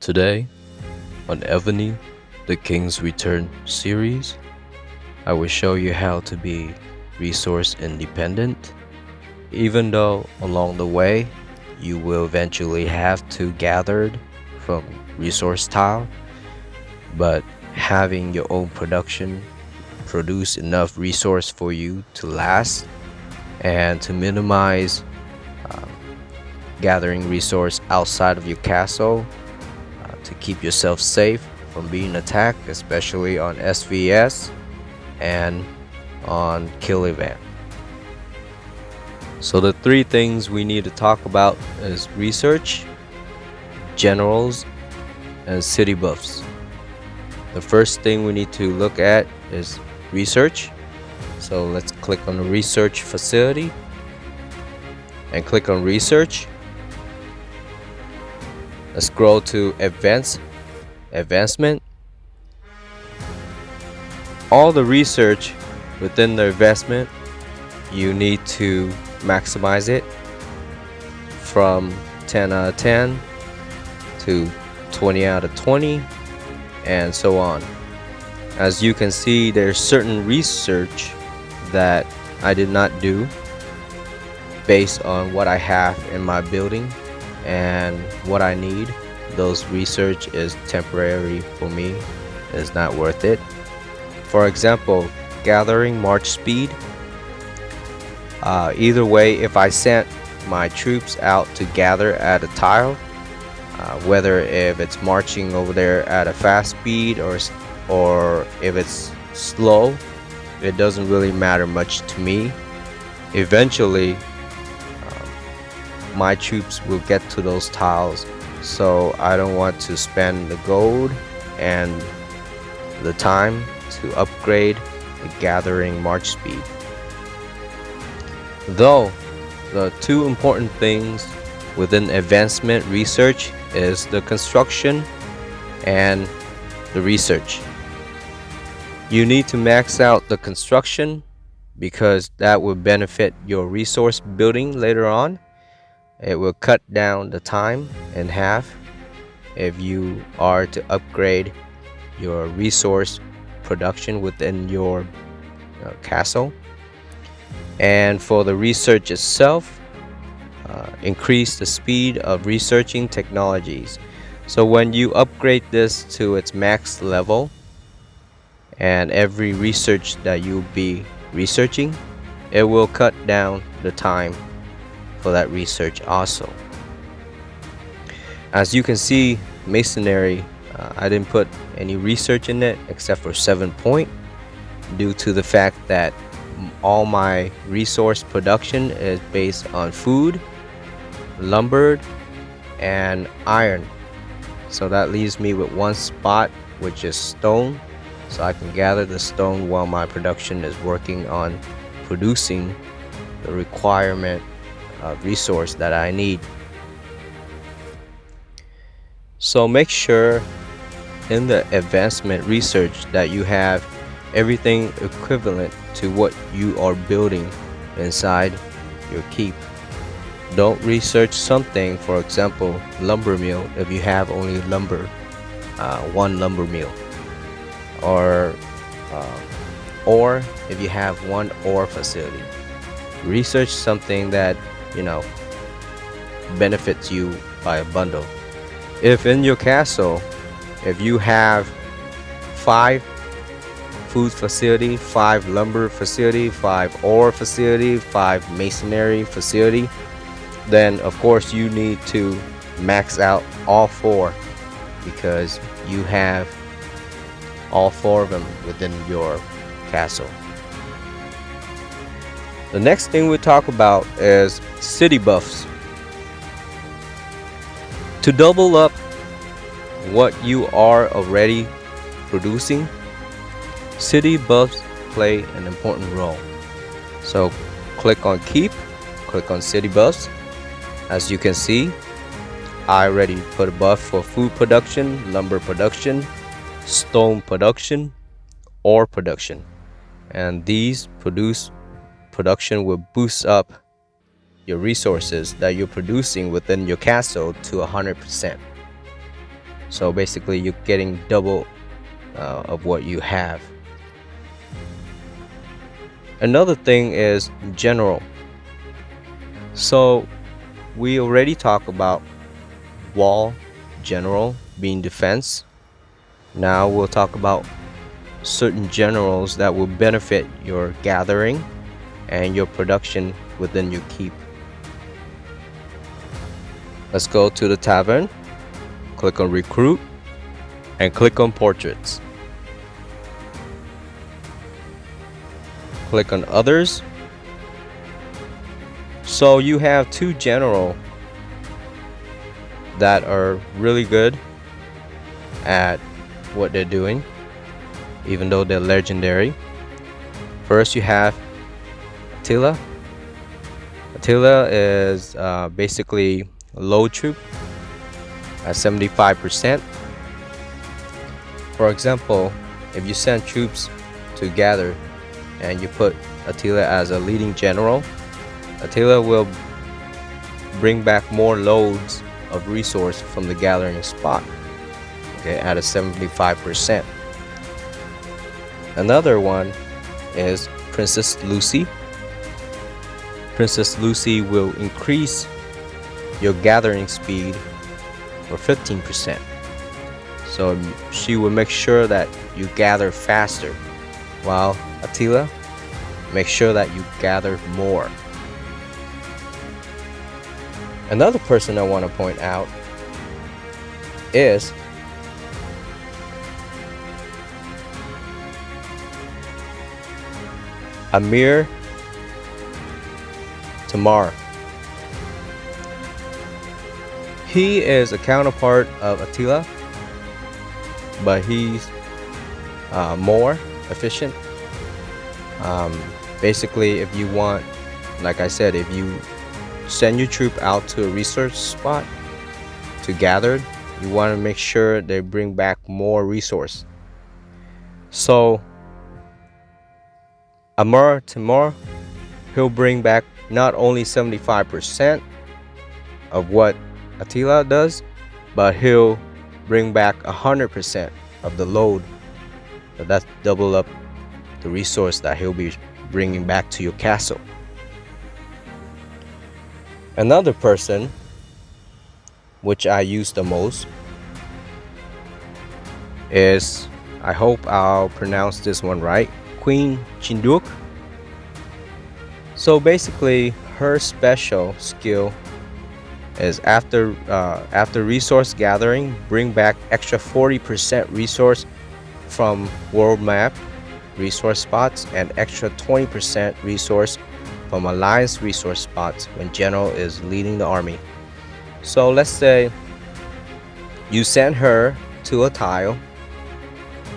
Today, on Evony, the King's Return series, I will show you how to be resource independent, even though along the way you will eventually have to gather from resource tile, but having your own production produce enough resource for you to last and to minimize um, gathering resource outside of your castle to keep yourself safe from being attacked, especially on SVS and on kill event. So the three things we need to talk about is research, generals, and city buffs. The first thing we need to look at is research. So let's click on the research facility and click on research. Let's scroll to advancement. All the research within the investment, you need to maximize it from 10 out of 10 to 20 out of 20 and so on. As you can see, there's certain research that I did not do based on what I have in my building and what I need. Those research is temporary for me, it's not worth it. For example, gathering march speed. Either way, if I sent my troops out to gather at a tile, whether if it's marching over there at a fast speed or if it's slow, it doesn't really matter much to me. Eventually my troops will get to those tiles, so I don't want to spend the gold and the time to upgrade the gathering march speed. Though the two important things within advancement research is the construction and the research. You need to max out the construction because that will benefit your resource building later on. It will cut down the time in half if you are to upgrade your resource production within your castle. And for the research itself, increase the speed of researching technologies. So when you upgrade this to its max level, and every research that you'll be researching, it will cut down the time for that research also. As you can see, masonry, I didn't put any research in it except for 7 point, due to the fact that all my resource production is based on food, lumber, and iron. So that leaves me with one spot, which is stone, so I can gather the stone while my production is working on producing the requirement of resource that I need. So make sure in the advancement research that you have everything equivalent to what you are building inside your keep. Don't research something, for example lumber mill, if you have only lumber, one lumber mill, or if you have one ore facility. Research something that benefits you by a bundle. If in your castle, if you have 5 food facility, 5 lumber facility, 5 ore facility, 5 masonry facility, then of course you need to max out all 4 because you have all 4 of them within your castle. The next thing we talk about is city buffs. To double up what you are already producing, city buffs play an important role. So click on keep, click on city buffs. As you can see, I already put a buff for food production, lumber production, stone production, ore production, and these production will boost up your resources that you're producing within your castle to 100%. So basically you're getting double of what you have. Another thing is general. So we already talked about wall general being defense. Now we'll talk about certain generals that will benefit your gathering and your production within your keep. Let's go to the tavern, click on recruit, and click on portraits. Click on others. So you have two general that are really good at what they're doing, even though they're legendary. First you have Attila. Attila is basically low troop at 75%. For example, if you send troops to gather and you put Attila as a leading general, Attila will bring back more loads of resource from the gathering spot, okay, at a 75%. Another one is Princess Lucy. Princess Lucy will increase your gathering speed for 15%. So she will make sure that you gather faster, while Attila make sure that you gather more. Another person I want to point out is Amir Timur. He is a counterpart of Attila, but he's more efficient. Basically, if you want, like I said, if you send your troop out to a research spot to gather, you want to make sure they bring back more resource. So Amir Timur, he'll bring back not only 75% of what Attila does, but he'll bring back 100% of the load. So that's double up the resource that he'll be bringing back to your castle. Another person which I use the most is, I hope I'll pronounce this one right, Queen Chinduk. So basically her special skill is after resource gathering, bring back extra 40% resource from world map resource spots and extra 20% resource from alliance resource spots when general is leading the army. So let's say you send her to a tile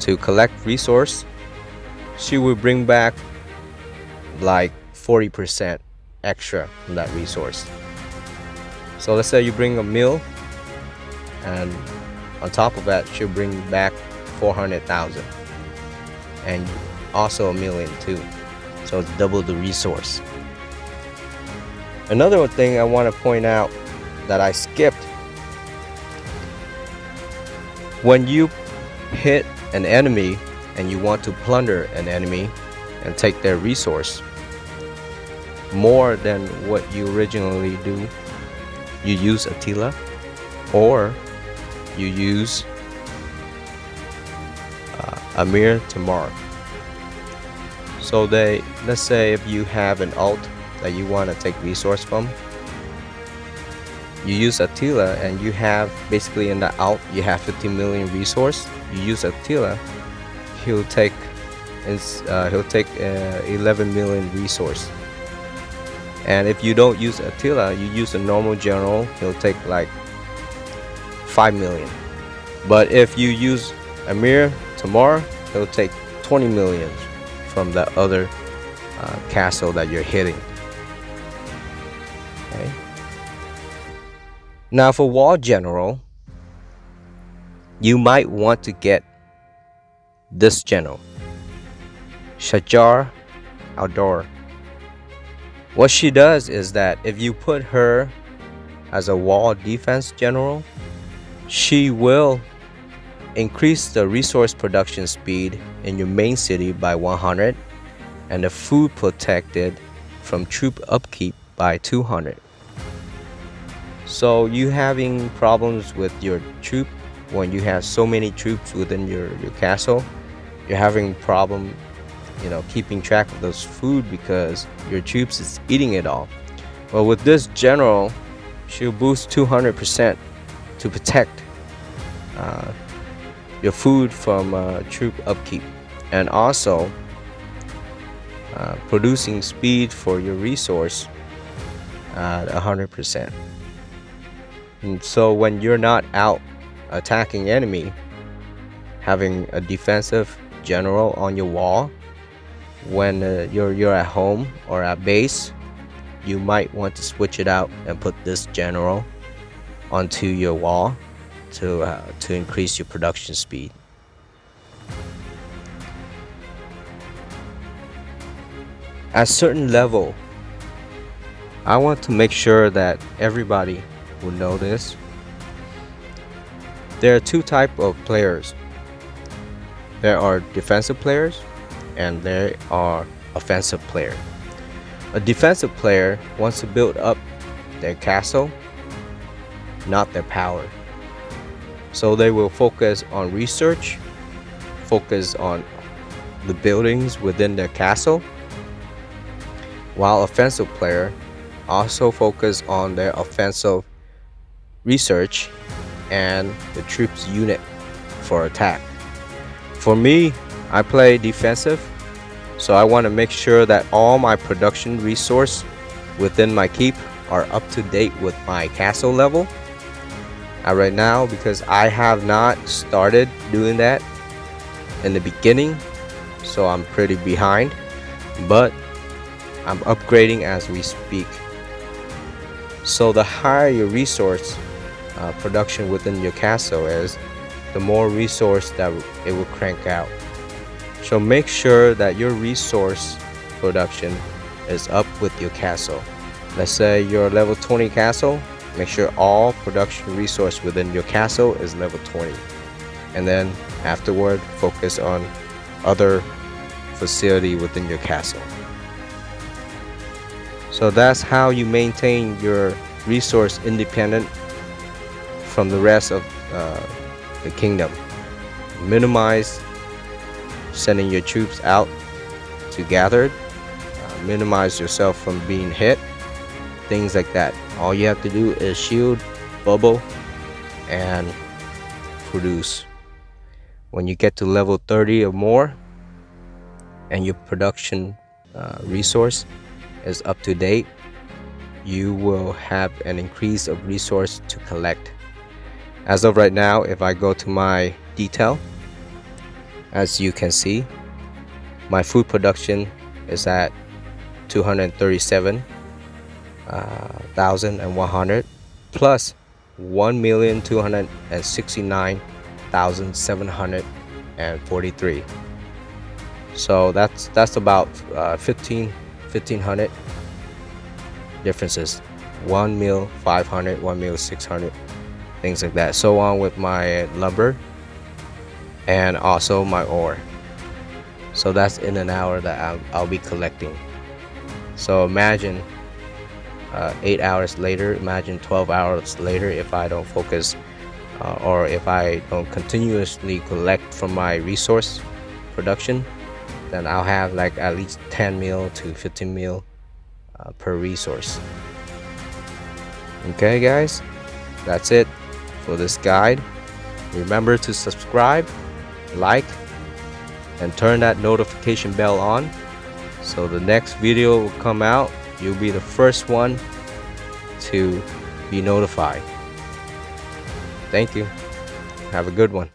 to collect resource, she will bring back like 40% extra from that resource. So let's say you bring a mill, and on top of that she'll bring back 400,000 and also a million too. So it's double the resource. Another thing I want to point out that I skipped, when you hit an enemy and you want to plunder an enemy and take their resource more than what you originally do, you use Attila or you use Amir Timur. So let's say if you have an alt that you want to take resource from, you use Attila and you have basically in the alt you have 50 million resource. You use Attila, he'll take 11 million resource. And if you don't use Attila, you use a normal general, he'll take like 5 million. But if you use Amir Timur, he'll take 20 million from the other castle that you're hitting. Okay. Now for wall general, you might want to get this general, Shajar Outdoor. What she does is that if you put her as a wall defense general, she will increase the resource production speed in your main city by 100 and the food protected from troop upkeep by 200. So you having problems with your troop when you have so many troops within your castle, you're having problem, keeping track of those food because your troops is eating it all. Well, with this general, she'll boost 200% to protect your food from troop upkeep, and also producing speed for your resource at 100%. And so when you're not out attacking enemy, having a defensive general on your wall, when you're at home or at base, you might want to switch it out and put this general onto your wall to increase your production speed. At certain level, I want to make sure that everybody will know this. There are two types of players. There are defensive players and there are offensive players. A defensive player wants to build up their castle, not their power. So they will focus on research, focus on the buildings within their castle, while offensive player also focus on their offensive research and the troops unit for attack. For me, I play defensive, so I want to make sure that all my production resource within my keep are up to date with my castle level. Right now, because I have not started doing that in the beginning, so I'm pretty behind, but I'm upgrading as we speak. So the higher your resource production within your castle is, the more resource that it will crank out. So make sure that your resource production is up with your castle. Let's say you're level 20 castle, make sure all production resource within your castle is level 20, and then afterward focus on other facility within your castle. So that's how you maintain your resource independent from the rest of the kingdom. Minimize sending your troops out to gather, minimize yourself from being hit, things like that. All you have to do is shield, bubble, and produce. When you get to level 30 or more and your production resource is up to date, you will have an increase of resource to collect. As of right now, if I go to my detail, as you can see, my food production is at 237,100 plus 1,269,743. So that's about 1,500 differences. 1,500, 1,600, things like that. So on with my lumber and also my ore. So that's in an hour that I'll be collecting. So imagine 8 hours later, imagine 12 hours later, if I don't focus or if I don't continuously collect from my resource production, then I'll have like at least 10 mil to 15 mil per resource. Okay guys, that's it for this guide. Remember to subscribe, like, and turn that notification bell on, so the next video will come out, you'll be the first one to be notified. Thank you. Have a good one.